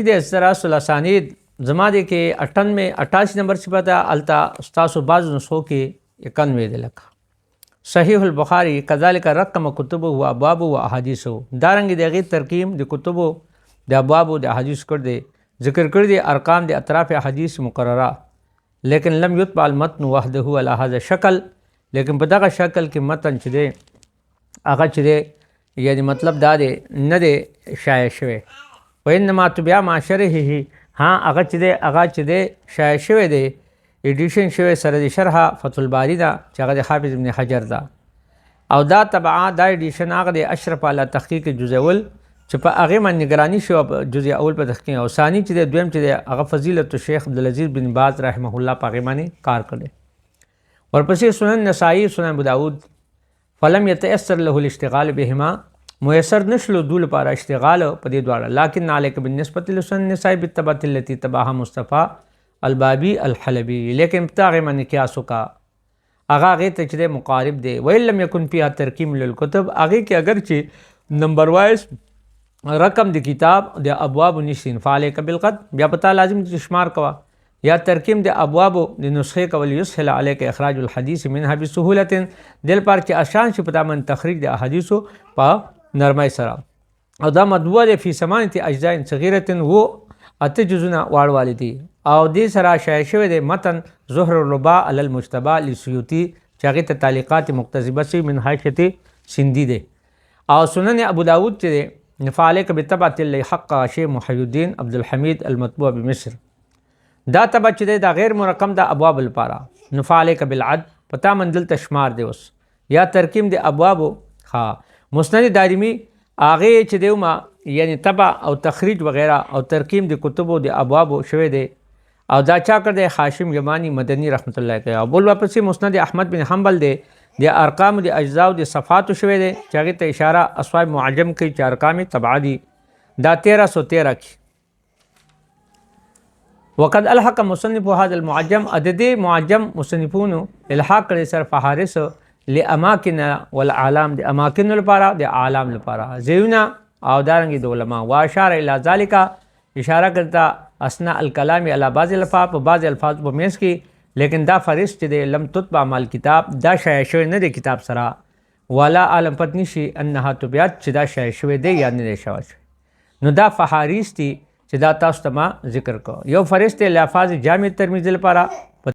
د سراس الاسانید زما د کې 88 نمبر صفته التا استاسو بعض نسخو کې 91 د لکه صحیح البخاری کذالک رقم کتب و ابواب و احادیث دارنګ دغه ترکیم د کتب د ابواب د احادیث کړ دي ذکر کړ دي ارقام د اطراف احادیث مقرره لیکن لم يتبع المتن وحده على هذا شکل لیکن په دغه شکل کې متن چې دی هغه چې دی یعنی مطلب دا دی نه دی شایع شوی وانما تبع معاشره ها هغه چې دی هغه چې دی شایع شوی دی ایډیشن شوی سره د شرح فتح الباری دا چې هغه د حافظ ابن حجر دا او دا طبعا دا ایډیشن هغه د اشرف علی تحقیق جزء اول چې په هغه باندې نگرانی شو جزء اول په تحقیق او ثانی چې د دویم چې دی هغه فضیلت الشیخ عبدالعزیز بن باز رحمه الله په هغه باندې کار کړی ورپسې سنن نسائی سنن ابو داود فلم يتيسر له الاشتغال بهما میسر نشلو دول لپاره اشتغال په دې دواړه لکن علیک بالنسبه لسنن نسائی بالتبعه التي تبعها مصطفى البابی الحلبی لیکن تاغه من قیاس کا هغه غی ته چې مقارب دی ویل لم یکن فيها ترکیم للکتب هغه کې اگر چې نمبر وایز رقم د کتاب د ابواب نشین فعلیک بالقد بیا پتا لازم چې شمار کوا یا ترکیم د ابواب د نسخه کول یسهل علیک اخراج الحديث منها بسهوله دل پر چې آسان شي پتا من تخریج د احادیثو په نرمای سره او دا مدوه فی ثمانیه اجزاء صغیره و اته جزونه واړوالی دي او دې سره شایع شوی د متن زهر الربا علی المجتبى للسیوطی چې هغې ته تعلیقات مقتضبه شوي من حاشیة سندي دی او سنن ابو داود چې دی فعلیک بتبعة الحق شیخ محی الدین عبدالحمید المطبوع بمصر دا تبع چې دی دا غیر مرقم د ابواب لپاره فعلیک بالعد پتا منزل تشمار دی اوس یا ترکیم د ابواب ها مسند دارمی هغې چې دی ما یعنی تبع او تخریج وغیرہ او ترکیم د کتبو د ابواب شوی دی او دا چا کړ دی هاشم یمانی مدنی رحمت الله علیه او بل واپس مسند احمد بن حنبل دی د ارقام د اجزاء د صفات شوی دی چې هغې ته اشاره اصواب معجم کوي چې ارقام تبع دي دا 1313 کې وقد الحق مصنف هذا المعجم عدد معجم مصنفون الحاق کړي سر فهارس لاماکن والعالم د اماکن لپاره د عالم لپاره زیونه او دارنګ د علماء و اشاره الى ذلك اشاره کرتا اسنا الکلام علی بعض الفاظ په بعض الفاظ په میس کې لیکن دا فرض چې د لم تتبع مال کتاب دا شایع شوی نه د کتاب سره ولا عالم پتنی شي انها تبعت چې دا شایع شوی دی یا نه دی شوی نو دا فهارس دي چې دا تاسو ته ما ذکر کو یو فرض ته الفاظ جامع ترمذی لپاره